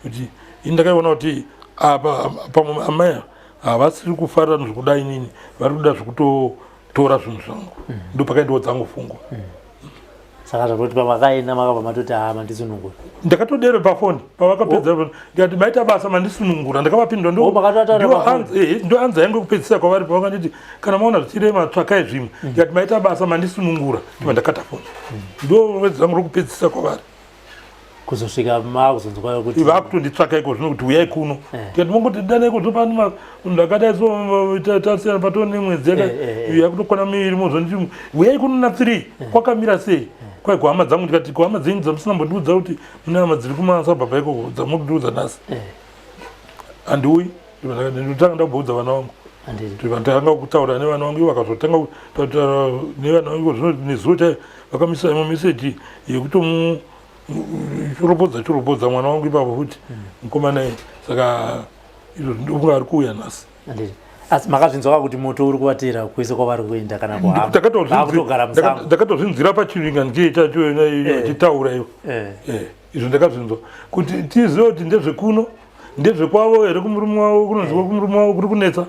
kuti indakaona kuti apa pamwe amai havasiri kufarira nezvekudai nini, vari kuda zvekutotora zvinhu zvangu. Ndo pakaendawo dzangu pfungwa. Saka zvakoti pamakaenda makabva matoti mandisunungura. Ndakatodere pafoni pavakapedza ndikati maita basa mandisunungura, ndakavapindura ndo anza yangu kupedzisa kwavari pavakanditi kana maona zvichirema tsvakai zvimwe. Ndikati maita basa mandisunungura, ndibva ndakata foni. Ndo mwedzi dzangu rokupedzisa kwavari. Kuzosvika makuzonzwa kuti vakutonditsvaka iko zvino kuti uyai kuno. Ndikati mongoti danai kuzopani ndakadai so tasiyana patone mwedzi yakutokwana miviri mozonditi uyai kuno na 3 kwakamira sei. Kwai kuhama dzangu ndikati kuhama dzenyu dzamusina mbondiudza kuti mune hama dziri kumasabhabha iko dzamukundiudza nhasi. Handiuyi, ndotanga ndabvudza vana vangu. Ndakanga kutaura nevana vangu vakazotanga kutaura nevana vangu zvino nezuva chaiyo vakamisa meseji yekuti chiropodza mwana wangu ipapo futi mukomana iye. Saka izvo ndofunga ari kuuya nhasi. Asi makazvinzwa kuti moto uri kuvatera kwese kwavari kuenda kana kuhamba ndakatozvinzwira pachiringa ndichitaura ivo. Izvo ndakazvinzwa kuti tizive kuti ndezvekuno ndezvekwavo here kumurume wavo kunonzi kumurume wavo kuri kunetsa.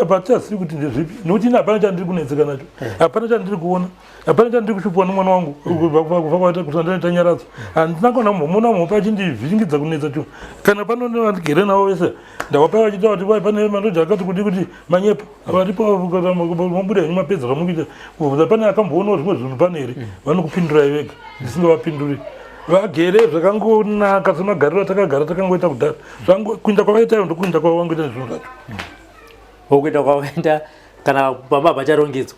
Patizivi kuti ndezvipi nokuti ine hapana chandiri kunetseka nacho, hapana chandiri kuona, hapana chandiri kushupwa nomwana wangu kubva kusandanoita nyaradzo. Handina kana mumona mupa achindivhiringidza kunetsa cho. Kana pano vandigere navo vese ndavapa vachitaura kuti vai pane madhodha akati kuti manyepa avatipamobuda henyu mapedza zvamukuita kubvunza pane akamboonawo zvimwe zvinhu pane here vanokupindurai vega ndisingavapinduri. Vagere zvakangonaka semagariro atakagara takangoita kudhara. Kuinda kwavaitayo ndokuinda kwavo vangoita nezvinhu zvacho. Kuinda kwavaita kana pamba pacharongedzwa.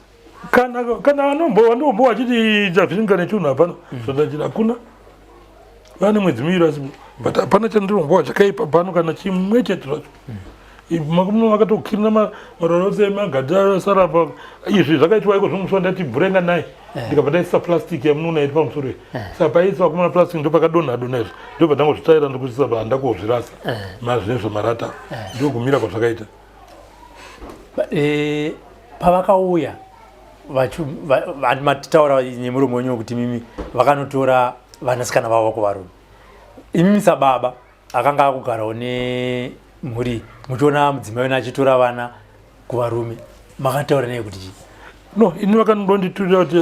Kana vanombo vachiti chavhiringa nechinhu hapana zvandachida hakuna. Vane mwedzi miviri asi but hapana chandirombowa chakaipa pano kana chimwe chete zvacho. Makuno vakatokirina maroro ose emagadhi asara pa izvi zvakaitwa iko zvomuswa ndati bhurenga naye ndikabva ndaisa plastic yamunoona iri pamusoro. Saka paiswa vakomana plastic ndo pakadonha izvo ndo pandangozvitaira ndokuisa pandakozvirasa mazvinezvo marata ndogumira kwazvakaita. Pavakauya matitaura nemuromo wenyu kuti mimi vakanotora vanasikana vavo kuvarume, imimi sababa akanga akugarawo nemhuri muchiona mudzimai wena achitora vana kuvarume, makataura naye kuti chii? No, ini vakanondonditurira kuti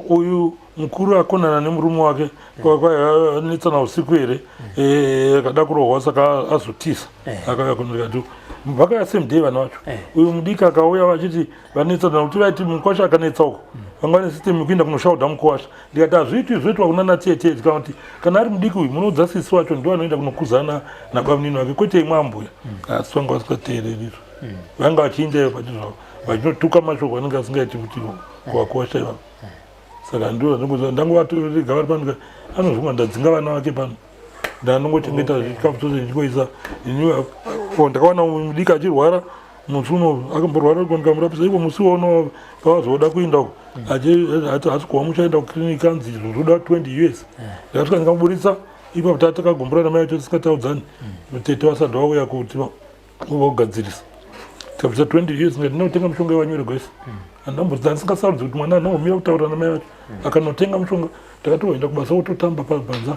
uyu mukuru akonana nemurume wake kwaanetsana usiku here akada kurohwa saka azotisa akauya kunoti vakauya same day vana vacho. Uyu mudiki akauya vachiti vanetsana kuti vaiti mukwasha akanetsa uko vanga vane system yekuenda kunoshaudha mukwasha. Ndikati hazviitwi zvoitwa kuna natete kana kuti kana ari mudiki uyu munodzasisi wacho ndo anoenda kunokuzana nabamunini wake kwete imwe ambuya. Asi vanga vasikateereri izvo, vanga vachiindayo pachizvavo vachinotuka mashoko anenge asingaiti kuti kuvakwasha ivavo. Saka ndangovatorega vari pano anozvimwa ndadzinga vana vake pano ndanongochengeta zvikafu zvose ndichikoisa. Ndakawana mudiki achirwara musi uno akamborwara ndikamurapisa iko musi uno pavazoda kuenda uko hasi kuva muchaenda kuklinika anzi zvoda 20 US. Ndakasvika ndikamuburisa ipapo tatakagombora namai acho tisikataudzani tete vasati vauya kuti vogadzirisa tikabvisa 20 US ngati ndinotenga mushonga iwanyore gwese. Handambodza ndisingasarudzi kuti mwana anongomira kutaura namai vacho akanotenga mushonga. Takatoenda kubasa ototamba pabhanza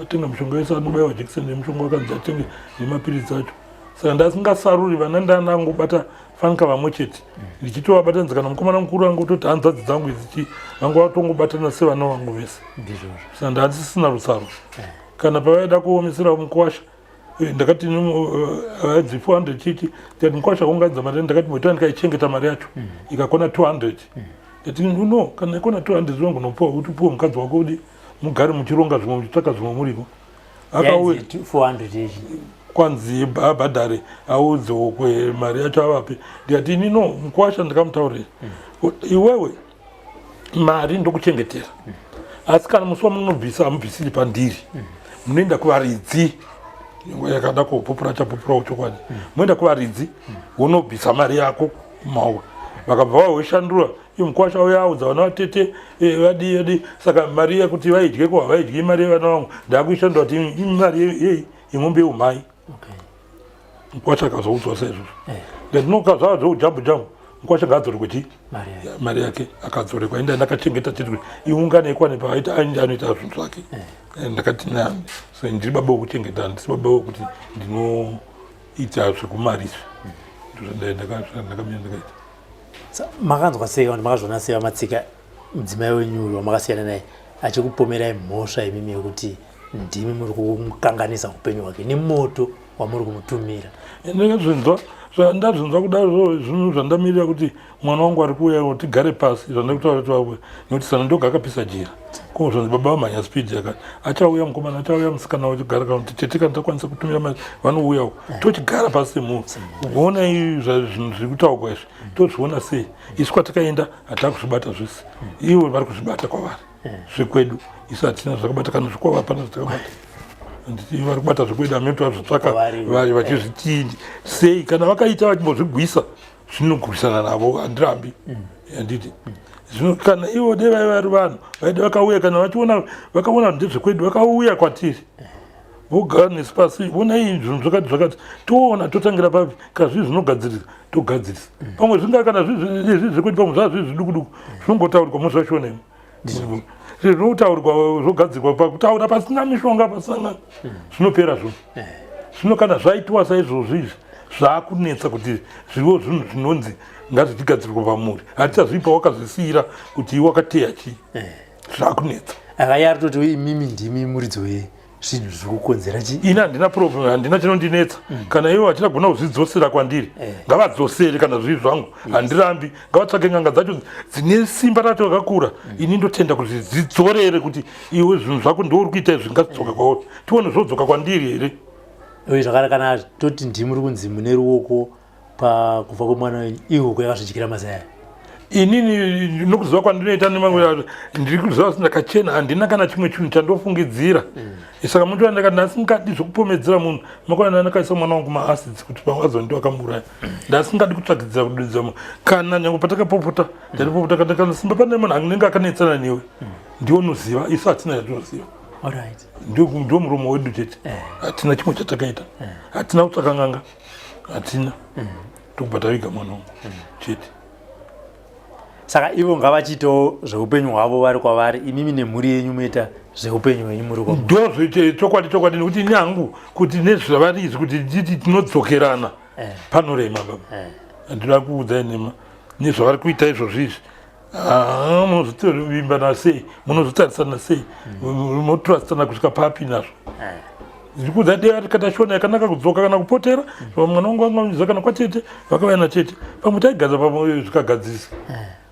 atenga mushonga wese anobaiwa jekiseni nemushonga wakanzi atenge nemapiritsi acho. Saka ndasingasaruri vana ndanangobata fanika vamwe chete ndichitovabata kana mukomana mukuru wangu toti hanzvadzi dzangu idzi vangu vatongobatana sevana vangu vese. Saka ndasisina rusaro. Kana pavaida kuomesera mukwasha ndakati hadzi 400 chiti ndikati mukwasha kungadza mari ndakati moita ndikaichengeta mari yacho ikakona 200. Ndati no kana ikona 200 zvangu nopuwa kuti upuwe mukadzi wako kuti mugare muchironga zvimwe muchitsvaka zvimwe muriko. Akauya 400 kwanzi abhadhare audze kwe mari yacho avape. Ndikati ini no mukwasha ndikamutaurira iwewe mari ndokuchengetera asi kana musi wamunobvisa hamubvisiri pandiri munoenda kuvaridzi yakada kupupura chapupura uchokwadi munoenda kuvaridzi unobvisa mari yako mawe vakabva vahoishandura iyo mukwasha uya audza vana vatete vadi saka mari yakuti vaidye ko havaidyi mari yevana vangu ndakuishandura kuti imari yemombe yeumhai. Mukwasha akazoudzwa saizvozvo ndinoka zvava zveujambu jambu nkwashagadzori kuti mari yake akadzorekwa enda ndakachengeta chiri kuti iungane kwane paita anoita zvinhu zvake ndakati na so ndiri baba wokuchengeta ndisi baba wokuti ndinoita zvekumarizve ndakamira ndakaita makanzwa sei kana makazviona sei Matsika mudzimai wenyu wamakasiyana naye achikupomerai mhosva imimi yekuti ndimi muri kumukanganisa upenyu hwake nemoto wamuri kumutumira? ndakazvinzwa ndazvinzwa kudaro zvinhu zvandamirira kuti mwana wangu ari kuuya kuti tigare pasi zvandakutaura twawe nekuti sana ndoga akapisa jira ko zvanzi baba vamhanya spidi yakati achauya mukomana achauya musikana wachigara kana kuti tete kana takwanisa kutumira vanouyawo tochigara pasi semunhu ugoona zvinhu zviri kutaurwa izvi tozviona sei isu kwatakaenda hatava kuzvibata zvese ivo vari kuzvibata kwavari zvekwedu isu hatina zvakabata kana zvikwavo hapana zvatakabata nditi vari kubata zvekwedu hamene vazvitsvaka vachizvitii sei kana vakaita vachimbozvigwisa zvinogwisana navo handirambi handiti zvino kana ivo dai vaiva vari vanhu vaida vakauya kana vakaona ndezvekwedu vakauya kwatiri vogara nesu pasi vonai zvinhu zvakati toona totangira papi kana zvii zvinogadzirisa togadzirisa pamwe zvingaa kana zvii zvekwedu pamwe zvazvii zvidukuduku zvinongotaurwa muzvashona zvinotaurirwa zvogadzirwa pakutaura pasina mishonga pasina zvinopera zvino zvino kana zvaitwa saizvozvo izvi zvaakunetsa kuti zvivo zvinhu zvinonzi ngazvichigadzirwa pamuri hatichazvipa wakazvisiyira kuti wakateya chii zvaakunetsa akaya atoti imimi ndimi muridzo zvinhu zviri kukonzera chii? ina handina problem handina chinondinetsa kana ivo vachitagona kuzvidzosera kwandiri ngavadzosere kana zviri zvangu handirambi ngavatsvake n'anga dzacho dzine simba racho rakakura ini ndotenda kuti dzidzorere kuti iwe zvinhu zvako ndouri kuita izvi ngazvidzoka kwauri tione zvodzoka kwandiri here uye zvakare kana toti ndimuri kunzi mune ruoko pakufa kwemwana wenyu ihoko yakazvidyira mazaya inini nokuziva kwandinoita nemamwe ndiri kuziva kuti ndakachena handina kana chimwe chinhu chandofungidzira saka mutoa ndakati ndasingadi zvokupomedzera munhu makona ndakaisa mwana wangu maacids kuti pamwe azondiwa akamuraya ndasingadi kutsvakidzira kududza munhu kana nyange patakapopota ndaripopota kandakasimba pane munhu anenge akanetsana newe ndionoziva isu hatina yatinoziva ndio muromo wedu chete hatina chimwe chatakaita hatina kutsvaka n'anga hatina tokubva taviga mwana wangu chete saka ivo ngavachitawo zveupenyu hwavo vari kwavari imimi nemhuri yenyu moita zveupenyu hwenyu muri kwa ndo chokwadi nekuti nyangu kuti nezvavari izvi kuti nditi tinodzokerana panorema baba handida kuudzai nezvavari kuita izvozvo izvi munozovimbana sei munozotarisana sei munotrasitana kusvika papi nazvo ndiri kuudza deva tikatashona yakanaka kudzoka kana kupotera mwana wangu angaunyiza kana kwatete vakauya natete pamwe taigadza pamwe zvikagadzirisa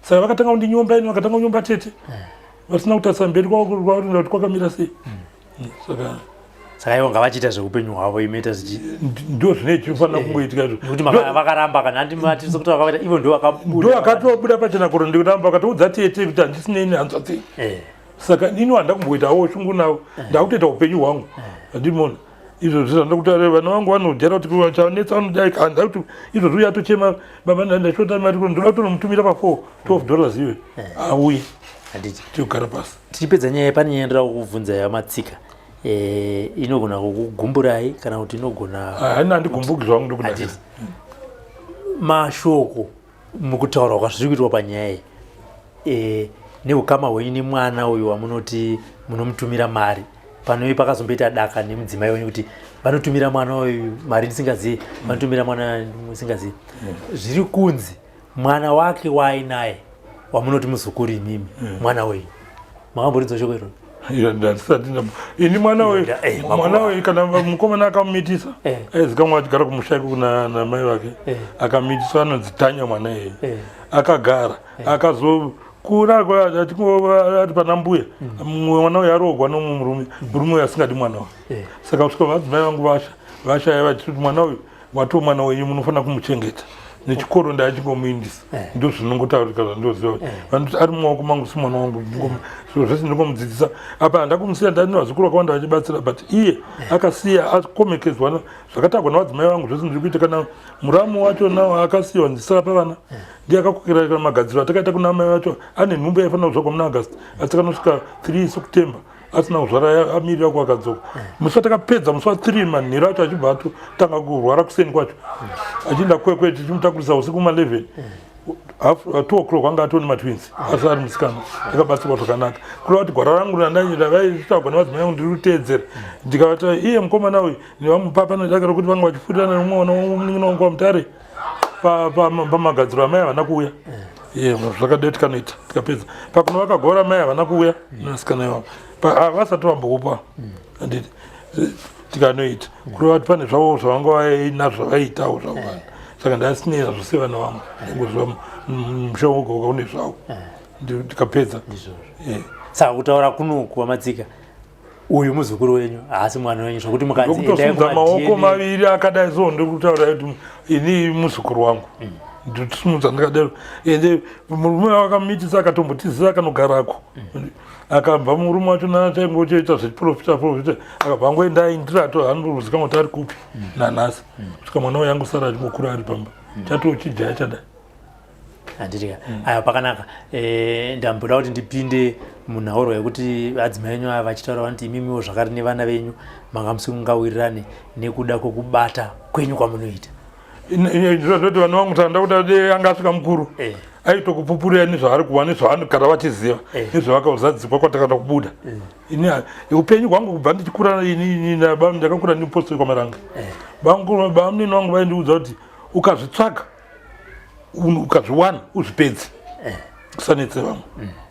saka vakatanga kundinyomba ini vakatanga kunyomba tete vasina kutarisa mberi kwaurinda kuti kwakamira sei saka ivo ngavachiita zveupenyu hwavo imoita ndo zvine chinofanira kungoitika kuti vakaramba kana handimati sekuti vakaita ivo ndo vakatobuda pachena kuro ndikuramba vakatoudza tete kuti handisineini hanzva sei saka ini handa kumboitawo shungu navo ndakutoita upenyu hwangu handimona izvozvo zvandakutaura vana vangu vanodyara kuti chanetsa vanodai handa kuti izvozvo uyatochema baba ndashota mari ndoda kutonomutumira pa$4 iwe auye tiogara pasi tichipedza nyaya pane nyaya ndira kukubvunza yaMatsika inogona kukugumburai kana kuti inogona haina handigumbuki zvangu ndokudai mashoko mukutaura kwazviri kuitwa panyaya neukama hwenyu nemwana uyu wamunoti munomutumira mari panoi pakazomboita daka nemudzimai wenyu kuti vanotumira mwana uyu mari ndisingazivi vanotumira mwana musingazivi zviri kunzi mwana wake waainaye wamunoti muzukuru imimi mwana wenyu makamboridza shoko iroro ini mwana weyu kana mukomana akamumitisa aizikamwe achigara kumushaiko kuna mai vake akamitiswa anonzi Tanya mwana iyeye akagara akazokura ati pana mbuya mwana uyu arogwa nomurume uyu asingadi mwana uyu saka kusvika madzimai vangu vashaya vachiti kuti mwana uyu watoo mwana wenyu munofanira kumuchengeta nechikoro ndaachingomuindisa ndo zvinongotaurika zvandoziva vanoti ari mumaoko mangu si mwana wangu zviro zvese ndingomudzidzisa apa handakumusiya ndani vazukuru vakawanda vachibatsira but iye akasiya akomekedzwa zvakatagwa navadzimai vangu zvese ndiri kuita kana muramu wacho nawo akasiyiwa ndisaka pavana ndiye akakokera kana magadziro atakaita kuna mai vacho ane nhumbu yaifanira kuzvarwa muna agasti asi kanosvika 3 September asina kuzvara amirira kwakadzoka musi watakapedza musi wa3 manheru acho achibva atotanga kurwara kuseni kwacho achienda kwekwe tichimutakurisa usiku ma11 2 o'clock wanga atoni matwins asari musikana akabatsirwa zvakanaka kureva kuti gwara rangu ravaitagwa nemadzimai angu ndiri kuteedzera ndikavata iye mukomana uyu nevamupapa nodakira kuti vanga vachifurirana nemwana womunin'ina wangu wamutare pamagadziro amai havana kuuya zvakadai tikanoita tikapedza pakuno vakagora mai havana kuuya nasikana ivavo vasati vambokupa anditi tikanoita kureva kuti pane zvavo zvavanga vainazvo vaitawo zvavo vanhu saka ndasinira zvose vana vangu ngozva mushongo une zvavo tikapedza saka kutaura kunoku Wamatsika uyu muzukuru wenyu haasi mwana wenyu zvokuti mukaziendai maoko maviri akadai so ndikutaura kuti ini muzukuru wangu ndisimudza ndikadaro ende murume wakamitisa akatombotizisa akanogarako akabva murume wacho nataingochoita zveprofita akabva angoendai ndirato haanozikamwa kuti ari kupi nanhasi kusvika mwana wayangu sara achingokura ari pamba chatochijaya chadai handitika aya pakanaka ndamboda kuti ndipinde munhauro yekuti adzimai enyu ava vachitaura kuti imimiwo zvakare nevana venyu manga musingawirirane nekuda kwokubata kwenyu kwamunoita zvoti vana vangu tanda kuti anga asvika mukuru aitokupupurira nezvaari kuva nezvaanogara vachiziva nezvavakazadzikwa kwatakada kubuda ini upenyu hwangu kubva ndichikura ndakakura ndipostori kwamaranga bamunini vangu vaindiudza kuti ukazvitsvaga ukazviwana uzvipedzi kusanetse vamwe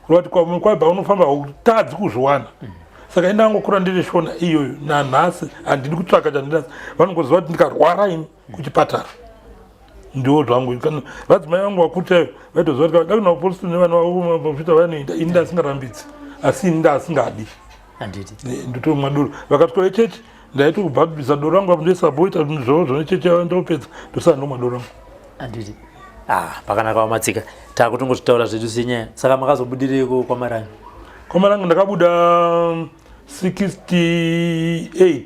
kureva kwaibva unofamba utadzi kuzviwana saka indangokura ndiri shona iyoyo nanhasi handidi kutsvaka chandinasi vanongoziva kuti ndikarwara ini kuchipatara ndiwo zvangu vadzimai vangu vakutayo vaitoziva kuti dakuna upositi nevana vavomapofita vanoita ini ndasingarambidzi asi ini ndasingadi nditomwa doro vakatwa echechi ndaiti kubhabhisa doro rangu apo ndoisaboita zvavo zvonechechi yava ndopedza ndosara ndomwa doro rangu handiti pakanaka Wamatsika takutongozvitaura zvedu senyaya saka makazobudireko kwamarangu kwamarangu ndakabuda 68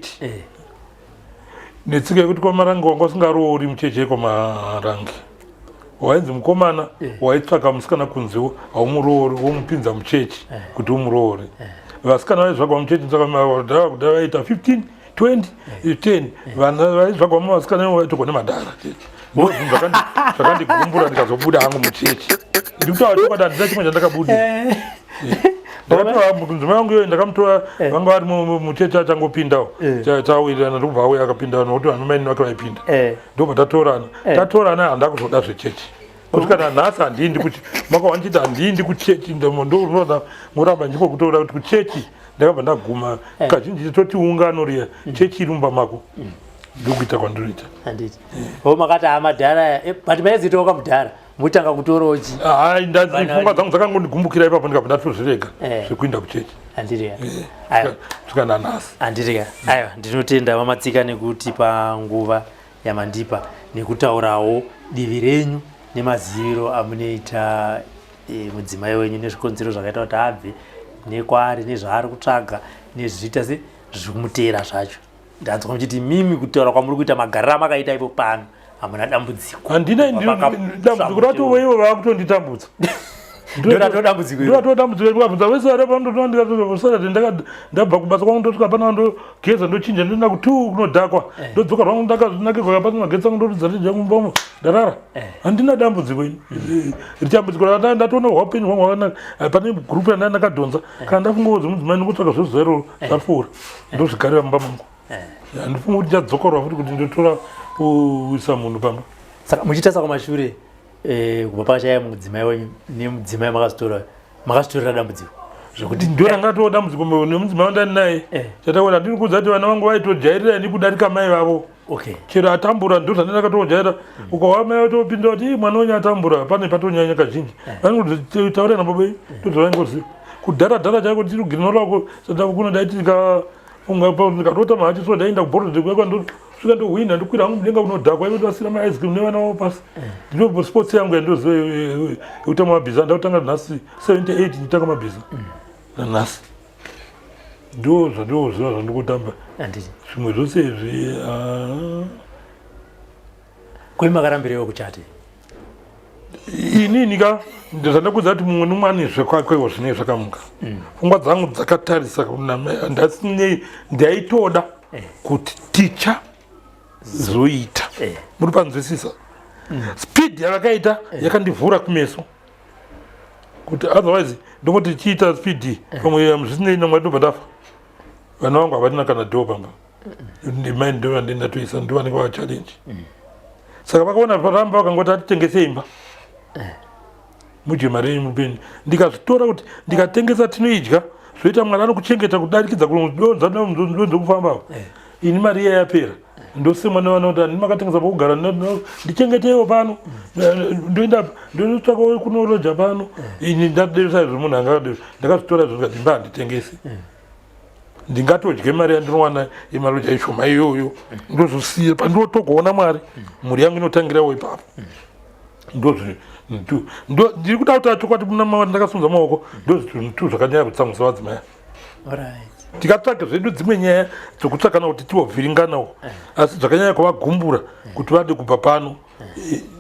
netsika yekuti kwamarangi wanga usingaroori mucheche kwamarangi wainzi mukomana waitsvaka musikana kunziwo haumuroori womupinza muchechi kuti umuroori vasikana vaizvagwa muchechi kudai vaita 15 20 10 vana vaizvagwa muvasikana vaitogwa nemadhara zvakandigumbura ndikazobuda hangu muchechi ndikutaura chokwadi handina chimwe chandakabuda ndakatora mudzimai wangu iyoyo ndakamutora vanga vari muchechi achangopindawo tawirirana ndokubva auya akapindawo nokuti vanomaini vake vaipinda ndobva tatorana handa kuzoda zvechechi kusvika nanhasi handiendi makawandichiti handiendi kuchechi ndonoda moramba ndingokutoura kuti kuchechi ndakabva ndaguma kazhinji toti ungano riya chechi iri mumba mako ndokuita kwandinoita handiti o makati amadhara but maizitoka mudhara mutanga kutorochi hai pfungwa dzangu dzakangonigumbukira ipapo ndikabva ndatozvirega zvekuinda kuchechi handitika kusvika nanhasi handitika aiwa ndinotenda Wamatsika nekuti panguva yamandipa nekutaurawo divi renyu nemaziviro amunoita mudzimai wenyu nezvikonzero zvakaita kuti abve nekwaari nezvaari kutsvaga nezviita zvikumutera zvacho ndanzwa muchiti mimi kutaura kwamuri kuita magariro amakaita ipo pano hamuna dambudziko handina dambudziko ratova ivo vakutonditambudza ndoratodambudziko vese varapandondikasara ndabva kubasa kwangu ndosvika pana ndogeza ndochinja ndoenda kutu kunodhakwa ndodzoka rwangu ndakazvinakirwa kapasi magetsi angu ndorudza ndijakumbamo ndarara handina dambudziko ini ritambudziko ndatoona hwaupenyu hwangu hwakanaka pane gurupu yandai ndakadhonza kana ndafunga kuti mudzimai ndikutsvaka zvozero zvapfuura ndozvigarira mumba mangu handifunga kuti ndadzokorwa futi kuti ndotora kuisa munhu pamba saka muchitarisa kwamashure kubva pachaya mudzimai wenyu nemudzimai makasitorera dambudziko zvekuti ndorangatowo dambudziko nemudzimai wandani naye chataura ndiri kuudza kuti vana vangu vaitojairira ini kudarika mai vavo chero atambura ndo zvandakatojaira ukawa mai vatopinda kuti mwana wenyu atambura pane patonyanya kazhinji vangotaura nababa tozvaingoziva kudharadhara chaiko tiri kugirinorakwo kunodai ndikatota mahachiso ndaenda kubhorodhekwekwa svika ndohwina ndokwira hangu mudenga kunodhakwa ivo ndasira maice cream nevana vavo pasi ndino sports yangu yandoziva yekutanga mabhiza ndakutanga nhasi 78 nditanga mabhiza nanhasi ndo zvandoziva zvandikutamba zvimwe zvose izvi kwemakarambirewo kuchate inini ka zvandakudza kuti mumwe nomwane zvekwakweiwo zvinei zvakamuka pfungwa dzangu dzakatarisa ndaitoda kuti ticha zoita muri panzwisisa speed yakaita yakandivhura kumeso kuti otherwise ndongoti chiita speed pamwe muzvisinei namwari ndobva ndafa vana vangu havarina kana dho pamba ndimai ndo vandinatoisa ndo vanenge vachallenge saka vakaona paramba vakangoti atitengese imba mujemari mupenyu ndikazvitora kuti ndikatengesa tinoidya zvoita mwana anokuchengeta kudarikidza kudonzadonzokufambawo ini mari iya yapera ndosemwana vanoti ani makatengesa pokugara ndichengetewo pano ndotsvaka kunoroja pano ini ndaderesa izvo munhu angadero ndakazvitora izvo ndikati mba handitengesi ndingatodye mari yandinowana yemaroja ishoma iyoyo ndozosiya pandotogoona mwari mhuri yangu inotangirawo ipapo ndiri kuda kuti atokwati muna mawari ndakasunza maoko ndozvitu zvakanyanya kutsamwisa vadzimai tikatsvaka zvedu dzimwe nyaya dzokutsvakana kuti tivovhiringanawo asi zvakanyanya kuvagumbura kuti vade kubva pano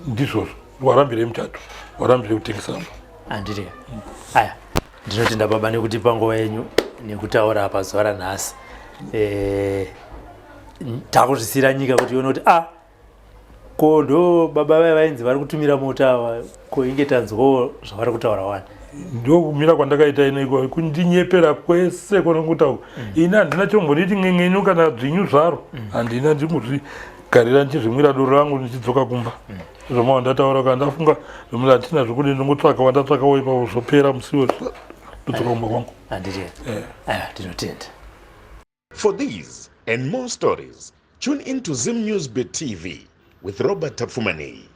ndizvozvo warambire muchato warambire kutengesa handiri aya ndinotenda baba nekutipa nguva yenyu nekutaura pazuva ranhasi takuzvisira nyika kuti ione kuti ko ndo baba vaya vainzi vari kutumira mota ko inge tanzwawo zvavari kutaura wani ndokumira kwandakaita inoiko kundinyepera kwese kwanongutaura ini handina chomboniti ng'eng'enyu kana dzvinyu zvaro handina ndingozvigarira ndichizvimwira doro rangu ndichidzoka kumba zvamawa ndataura kana ndafunga zvomunhu hatina zvekuti ndingotsvaka wandatsvakawo ipapo zvopera musiwo ndodzoka kumba kwangu handiri tinotenda. For these and more stories, tune into Zim News Bit TV with Robert Tafumani.